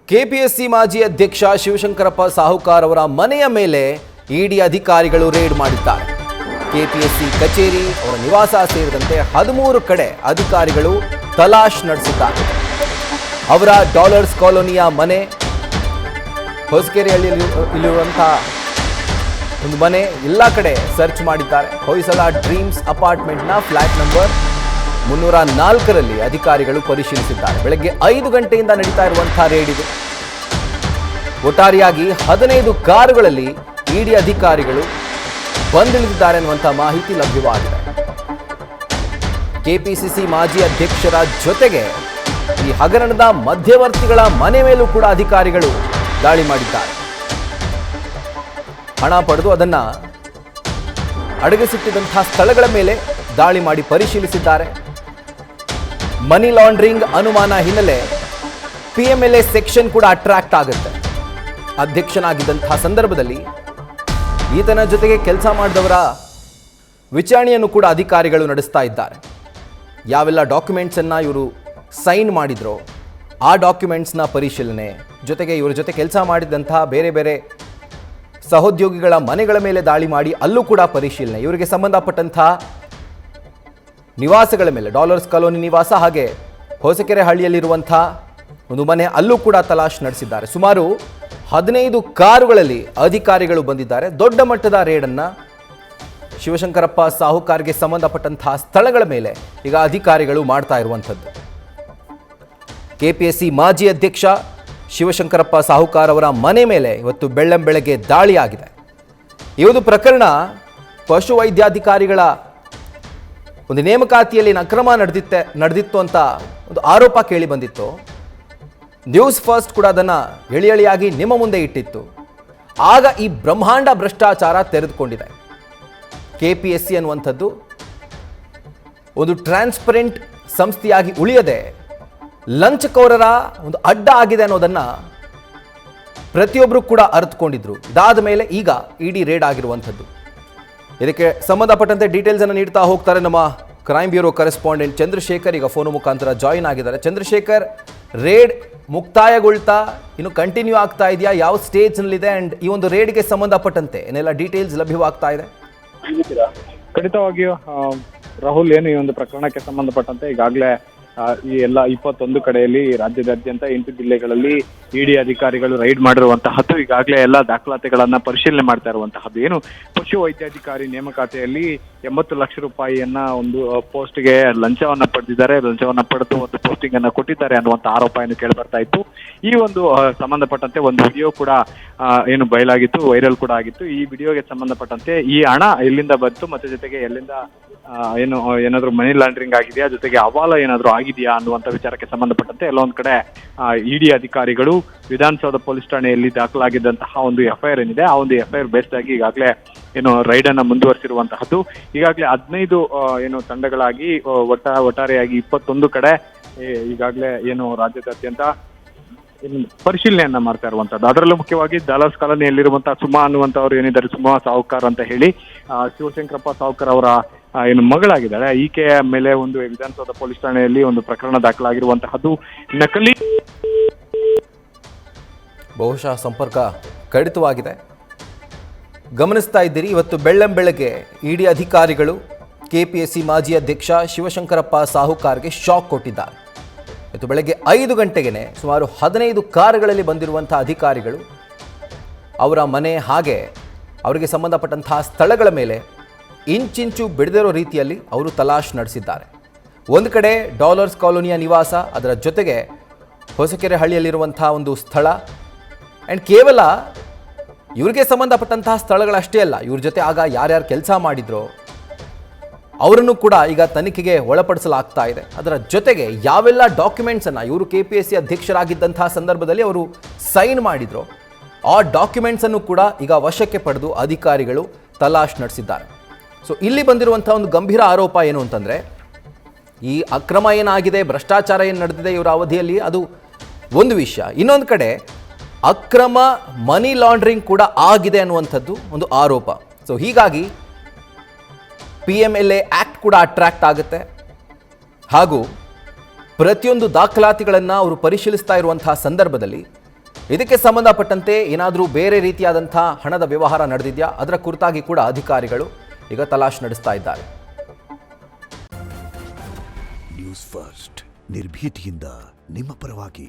KPSC ಮಾಜಿ ಅಧ್ಯಕ್ಷ ಶಿವಶಂಕರಪ್ಪ ಸಾಹುಕಾರ್ ಅವರ ಮನೆಯ ಮೇಲೆ ಇಡಿ ಅಧಿಕಾರಿಗಳು ರೇಡ್ ಮಾಡಿದ್ದಾರೆ. ಕೆಪಿಎಸ್ಸಿ ಕಚೇರಿ, ಅವರ ನಿವಾಸ ಸೇರಿದಂತೆ 13 ಕಡೆ ಅಧಿಕಾರಿಗಳು ತಲಾಶ್ ನಡೆಸಿದ್ದಾರೆ. ಅವರ ಡಾಲರ್ಸ್ ಕಾಲೋನಿಯ ಮನೆ, ಹೊಸಕೆರೆಯಲ್ಲಿರುವಂತಹ ಒಂದು ಮನೆ, ಎಲ್ಲ ಕಡೆ ಸರ್ಚ್ ಮಾಡಿದ್ದಾರೆ. ಹೊಯ್ಸಳ ಡ್ರೀಮ್ಸ್ ಅಪಾರ್ಟ್ಮೆಂಟ್ನ ಫ್ಲಾಟ್ ನಂಬರ್ 304ರಲ್ಲಿ ಅಧಿಕಾರಿಗಳು ಪರಿಶೀಲಿಸಿದ್ದಾರೆ. ಬೆಳಗ್ಗೆ 5 ಗಂಟೆಯಿಂದ ನಡೀತಾ ಇರುವಂತಹ ರೇಡ್ ಇದು. ಒಟ್ಟಾರೆಯಾಗಿ 15 ಕಾರುಗಳಲ್ಲಿ ಇಡಿ ಅಧಿಕಾರಿಗಳು ಬಂದಿಳಿದಿದ್ದಾರೆ ಅನ್ನುವಂಥ ಮಾಹಿತಿ ಲಭ್ಯವಾಗಿದೆ. ಕೆಪಿಸಿಸಿ ಮಾಜಿ ಅಧ್ಯಕ್ಷರ ಜೊತೆಗೆ ಈ ಹಗರಣದ ಮಧ್ಯವರ್ತಿಗಳ ಮನೆ ಮೇಲೂ ಕೂಡ ಅಧಿಕಾರಿಗಳು ದಾಳಿ ಮಾಡಿದ್ದಾರೆ. ಹಣ ಪಡೆದು ಅದನ್ನ ಅಡಗಿಸಿಟ್ಟಿದ್ದಂತಹ ಸ್ಥಳಗಳ ಮೇಲೆ ದಾಳಿ ಮಾಡಿ ಪರಿಶೀಲಿಸಿದ್ದಾರೆ. ಮನಿ ಲಾಂಡ್ರಿಂಗ್ ಅನುಮಾನ ಹಿನ್ನೆಲೆ ಪಿಎಂಎಲ್ಎ ಸೆಕ್ಷನ್ ಕೂಡ ಅಟ್ರಾಕ್ಟ್ ಆಗುತ್ತೆ. ಅಧ್ಯಕ್ಷನಾಗಿದ್ದಂತಹ ಸಂದರ್ಭದಲ್ಲಿ ಈತನ ಜೊತೆಗೆ ಕೆಲಸ ಮಾಡಿದವರ ವಿಚಾರಣೆಯನ್ನು ಕೂಡ ಅಧಿಕಾರಿಗಳು ನಡೆಸ್ತಾ ಇದ್ದಾರೆ. ಯಾವೆಲ್ಲ ಡಾಕ್ಯುಮೆಂಟ್ಸನ್ನು ಇವರು ಸೈನ್ ಮಾಡಿದ್ರೋ ಆ ಡಾಕ್ಯುಮೆಂಟ್ಸ್ನ ಪರಿಶೀಲನೆ, ಜೊತೆಗೆ ಇವರ ಜೊತೆ ಕೆಲಸ ಮಾಡಿದಂತಹ ಬೇರೆ ಬೇರೆ ಸಹೋದ್ಯೋಗಿಗಳ ಮನೆಗಳ ಮೇಲೆ ದಾಳಿ ಮಾಡಿ ಅಲ್ಲೂ ಕೂಡ ಪರಿಶೀಲನೆ, ಇವರಿಗೆ ಸಂಬಂಧಪಟ್ಟಂತಹ ನಿವಾಸಗಳ ಮೇಲೆ, ಡಾಲರ್ಸ್ ಕಾಲೋನಿ ನಿವಾಸ ಹಾಗೆ ಹೊಸಕೆರೆ ಹಳ್ಳಿಯಲ್ಲಿರುವಂತಹ ಒಂದು ಮನೆ, ಅಲ್ಲೂ ಕೂಡ ತಲಾಶ್ ನಡೆಸಿದ್ದಾರೆ. ಸುಮಾರು 15 ಕಾರುಗಳಲ್ಲಿ ಅಧಿಕಾರಿಗಳು ಬಂದಿದ್ದಾರೆ. ದೊಡ್ಡ ಮಟ್ಟದ ರೇಡನ್ನು ಶಿವಶಂಕರಪ್ಪ ಸಾಹುಕಾರ್ಗೆ ಸಂಬಂಧಪಟ್ಟಂತಹ ಸ್ಥಳಗಳ ಮೇಲೆ ಈಗ ಅಧಿಕಾರಿಗಳು ಮಾಡ್ತಾ ಇರುವಂಥದ್ದು. ಕೆಪಿಎಸ್ಸಿ ಮಾಜಿ ಅಧ್ಯಕ್ಷ ಶಿವಶಂಕರಪ್ಪ ಸಾಹುಕಾರ್ ಅವರ ಮನೆ ಮೇಲೆ ಇವತ್ತು ಬೆಳ್ಳಂಬೆಳಗ್ಗೆ ದಾಳಿಯಾಗಿದೆ. ಈ ಒಂದು ಪ್ರಕರಣ ಪಶು ವೈದ್ಯಾಧಿಕಾರಿಗಳ ಒಂದು ನೇಮಕಾತಿಯಲ್ಲಿ ಅಕ್ರಮ ನಡೆದಿತ್ತು ಅಂತ ಒಂದು ಆರೋಪ ಕೇಳಿ ಬಂದಿತ್ತು. ನ್ಯೂಸ್ ಫಸ್ಟ್ ಕೂಡ ಅದನ್ನು ಎಳಿಯಾಗಿ ನಿಮ್ಮ ಮುಂದೆ ಇಟ್ಟಿತ್ತು. ಆಗ ಈ ಬ್ರಹ್ಮಾಂಡ ಭ್ರಷ್ಟಾಚಾರ ತೆರೆದುಕೊಂಡಿದೆ. ಕೆಪಿಎಸ್ಸಿ ಅನ್ನುವಂಥದ್ದು ಒಂದು ಟ್ರಾನ್ಸ್ಪರೆಂಟ್ ಸಂಸ್ಥೆಯಾಗಿ ಉಳಿಯದೆ ಲಂಚಕೋರರ ಒಂದು ಅಡ್ಡ ಆಗಿದೆ ಅನ್ನೋದನ್ನು ಪ್ರತಿಯೊಬ್ಬರು ಕೂಡ ಅರಿತುಕೊಂಡಿದ್ರು. ಇದಾದ ಮೇಲೆ ಈಗ ಇಡಿ ರೇಡ್ ಆಗಿರುವಂಥದ್ದು. ಇದಕ್ಕೆ ಸಂಬಂಧಪಟ್ಟಂತೆ ಡೀಟೇಲ್ಸ್ ಅನ್ನು ನೀಡ್ತಾ ಹೋಗ್ತಾರೆ ನಮ್ಮ ಕ್ರೈಮ್ ಬ್ಯೂರೋ ಕರೆಸ್ಪಾಂಡೆಂಟ್ ಚಂದ್ರಶೇಖರ್. ಈಗ ಫೋನ್ ಮುಖಾಂತರ ಜಾಯಿನ್ ಆಗಿದ್ದಾರೆ. ಚಂದ್ರಶೇಖರ್, ರೇಡ್ ಮುಕ್ತಾಯಗೊಳ್ತಾ ಇನ್ನು ಕಂಟಿನ್ಯೂ ಆಗ್ತಾ ಇದೆಯಾ? ಯಾವ ಸ್ಟೇಜ್ನಲ್ಲಿದೆ? ಅಂಡ್ ಈ ಒಂದು ರೇಡ್ಗೆ ಸಂಬಂಧಪಟ್ಟಂತೆ ಏನೆಲ್ಲ ಡೀಟೇಲ್ಸ್ ಲಭ್ಯವಾಗ್ತಾ ಇದೆ? ಖಂಡಿತವಾಗಿಯೂ ರಾಹುಲ್, ಏನು ಈ ಒಂದು ಪ್ರಕರಣಕ್ಕೆ ಸಂಬಂಧಪಟ್ಟಂತೆ ಈಗಾಗಲೇ ಈ ಎಲ್ಲ 21 ಕಡೆಯಲ್ಲಿ ರಾಜ್ಯದಾದ್ಯಂತ 8 ಜಿಲ್ಲೆಗಳಲ್ಲಿ ಇಡಿ ಅಧಿಕಾರಿಗಳು ರೈಡ್ ಮಾಡಿರುವಂತಹದ್ದು. ಈಗಾಗಲೇ ಎಲ್ಲ ದಾಖಲಾತಿಗಳನ್ನ ಪರಿಶೀಲನೆ ಮಾಡ್ತಾ ಇರುವಂತಹದ್ದು. ಏನು ಪಶು ವೈದ್ಯಾಧಿಕಾರಿ ನೇಮಕಾತಿಯಲ್ಲಿ 80 ಲಕ್ಷ ರೂಪಾಯಿಯನ್ನ ಒಂದು ಪೋಸ್ಟ್ಗೆ ಲಂಚವನ್ನ ಪಡೆದಿದ್ದಾರೆ. ಲಂಚವನ್ನ ಪಡೆದು ಒಂದು ಪೋಸ್ಟಿಂಗ್ ಅನ್ನ ಕೊಟ್ಟಿದ್ದಾರೆ ಅನ್ನುವಂತ ಆರೋಪ ಏನು ಕೇಳಿ ಬರ್ತಾ ಇತ್ತು. ಈ ಒಂದು ಸಂಬಂಧಪಟ್ಟಂತೆ ಒಂದು ವಿಡಿಯೋ ಕೂಡ ಏನು ಬಯಲಾಗಿತ್ತು, ವೈರಲ್ ಕೂಡ ಆಗಿತ್ತು. ಈ ವಿಡಿಯೋಗೆ ಸಂಬಂಧಪಟ್ಟಂತೆ ಈ ಹಣ ಎಲ್ಲಿಂದ ಬಂತು, ಮತ್ತೆ ಜೊತೆಗೆ ಎಲ್ಲಿಂದ ಏನಾದ್ರು ಮನಿ ಲಾಂಡ್ರಿಂಗ್ ಆಗಿದೆಯಾ, ಜೊತೆಗೆ ಅವಾಲ ಏನಾದ್ರು ಆಗಿದೆಯಾ ಅನ್ನುವಂಥ ವಿಚಾರಕ್ಕೆ ಸಂಬಂಧಪಟ್ಟಂತೆ ಎಲ್ಲೊಂದ್ ಕಡೆ ಇಡಿ ಅಧಿಕಾರಿಗಳು ವಿಧಾನಸೌಧ ಪೊಲೀಸ್ ಠಾಣೆಯಲ್ಲಿ ದಾಖಲಾಗಿದ್ದಂತಹ ಒಂದು ಎಫ್ಐಆರ್ ಏನಿದೆ, ಆ ಒಂದು ಎಫ್ಐಆರ್ ಬೇಸ್ಡ್ ಆಗಿ ಈಗಾಗಲೇ ಏನು ರೈಡ್ ಅನ್ನ ಮುಂದುವರಿಸಿರುವಂತಹದ್ದು. ಈಗಾಗಲೇ 15 ಏನು ತಂಡಗಳಾಗಿ ಒಟ್ಟಾರೆಯಾಗಿ 21 ಕಡೆ ಈಗಾಗಲೇ ಏನು ರಾಜ್ಯದಾದ್ಯಂತ ಪರಿಶೀಲನೆಯನ್ನ ಮಾಡ್ತಾ ಇರುವಂತದ್ದು. ಅದರಲ್ಲೂ ಮುಖ್ಯವಾಗಿ ಡಾಲರ್ಸ್ ಕಾಲೋನಿಯಲ್ಲಿರುವಂತಹ ಸುಮಾ ಅನ್ನುವಂಥವ್ರು ಏನಿದ್ದಾರೆ, ಸುಮಾ ಸಾಹುಕಾರ್ ಅಂತ ಹೇಳಿ ಶಿವಶಂಕರಪ್ಪ ಸಾಹುಕಾರ್ ಅವರ ಏನು ಮಗಳಾಗಿದ್ದಾಳೆ. ಈಕೆಯ ಮೇಲೆ ಒಂದು ವಿಧಾನಸೌಧ ಪೊಲೀಸ್ ಠಾಣೆಯಲ್ಲಿ ಒಂದು ಪ್ರಕರಣ ದಾಖಲಾಗಿರುವಂತಹದ್ದು. ನಕಲಿ ಬಹುಶಃ ಸಂಪರ್ಕ ಕಡಿತವಾಗಿದೆ. ಗಮನಿಸ್ತಾ ಇದ್ದೀರಿ, ಇವತ್ತು ಬೆಳ್ಳಂಬೆಳಗ್ಗೆ ಇಡಿ ಅಧಿಕಾರಿಗಳು ಕೆಪಿಎಸ್ಸಿ ಮಾಜಿ ಅಧ್ಯಕ್ಷ ಶಿವಶಂಕರಪ್ಪ ಸಾಹುಕಾರ್ಗೆ ಶಾಕ್ ಕೊಟ್ಟಿದ್ದಾರೆ. ಇವತ್ತು ಬೆಳಗ್ಗೆ 5 ಗಂಟೆಗೆ ಸುಮಾರು 15 ಕಾರುಗಳಲ್ಲಿ ಬಂದಿರುವಂಥ ಅಧಿಕಾರಿಗಳು ಅವರ ಮನೆ ಹಾಗೆ ಅವರಿಗೆ ಸಂಬಂಧಪಟ್ಟಂತಹ ಸ್ಥಳಗಳ ಮೇಲೆ ಇಂಚಿಂಚು ಬಿಡದಿರೋ ರೀತಿಯಲ್ಲಿ ಅವರು ತಲಾಶ್ ನಡೆಸಿದ್ದಾರೆ. ಒಂದು ಕಡೆ ಡಾಲರ್ಸ್ ಕಾಲೋನಿಯ ನಿವಾಸ, ಅದರ ಜೊತೆಗೆ ಹೊಸಕೆರೆ ಹಳ್ಳಿಯಲ್ಲಿರುವಂಥ ಒಂದು ಸ್ಥಳ. ಆ್ಯಂಡ್ ಕೇವಲ ಇವರಿಗೆ ಸಂಬಂಧಪಟ್ಟಂತಹ ಸ್ಥಳಗಳಷ್ಟೇ ಅಲ್ಲ, ಇವ್ರ ಜೊತೆ ಆಗ ಯಾರ್ಯಾರು ಕೆಲಸ ಮಾಡಿದ್ರೋ ಅವರನ್ನು ಕೂಡ ಈಗ ತನಿಖೆಗೆ ಒಳಪಡಿಸಲಾಗ್ತಾ ಇದೆ. ಅದರ ಜೊತೆಗೆ ಯಾವೆಲ್ಲ ಡಾಕ್ಯುಮೆಂಟ್ಸನ್ನು ಇವರು ಕೆಪಿಎಸ್ಸಿ ಅಧ್ಯಕ್ಷರಾಗಿದ್ದಂತಹ ಸಂದರ್ಭದಲ್ಲಿ ಅವರು ಸೈನ್ ಮಾಡಿದ್ರು, ಆ ಡಾಕ್ಯುಮೆಂಟ್ಸನ್ನು ಕೂಡ ಈಗ ವಶಕ್ಕೆ ಪಡೆದು ಅಧಿಕಾರಿಗಳು ತಲಾಶ್ ನಡೆಸಿದ್ದಾರೆ. ಸೊ ಇಲ್ಲಿ ಬಂದಿರುವಂಥ ಒಂದು ಗಂಭೀರ ಆರೋಪ ಏನು ಅಂತಂದರೆ, ಈ ಅಕ್ರಮ ಏನಾಗಿದೆ, ಭ್ರಷ್ಟಾಚಾರ ಏನು ನಡೆದಿದೆ ಇವರ ಅವಧಿಯಲ್ಲಿ, ಅದು ಒಂದು ವಿಷಯ. ಇನ್ನೊಂದು ಕಡೆ ಅಕ್ರಮ ಮನಿ ಲಾಂಡ್ರಿಂಗ್ ಕೂಡ ಆಗಿದೆ ಅನ್ನುವಂಥದ್ದು ಒಂದು ಆರೋಪ. ಸೊ ಹೀಗಾಗಿ PMLA ಆ್ಯಕ್ಟ್ ಕೂಡ ಅಟ್ರಾಕ್ಟ್ ಆಗುತ್ತೆ. ಹಾಗೂ ಪ್ರತಿಯೊಂದು ದಾಖಲಾತಿಗಳನ್ನು ಅವರು ಪರಿಶೀಲಿಸ್ತಾ ಇರುವಂತಹ ಸಂದರ್ಭದಲ್ಲಿ ಇದಕ್ಕೆ ಸಂಬಂಧಪಟ್ಟಂತೆ ಏನಾದರೂ ಬೇರೆ ರೀತಿಯಾದಂಥ ಹಣದ ವ್ಯವಹಾರ ನಡೆದಿದೆಯಾ ಅದರ ಕುರಿತಾಗಿ ಕೂಡ ಅಧಿಕಾರಿಗಳು ಈಗ ತಲಾಶ್ ನಡೆಸ್ತಾ ಇದ್ದಾರೆ. ನ್ಯೂಸ್ ಫಸ್ಟ್ ನಿರ್ಭೀತಿಯಿಂದ ನಿಮ್ಮ ಪರವಾಗಿ.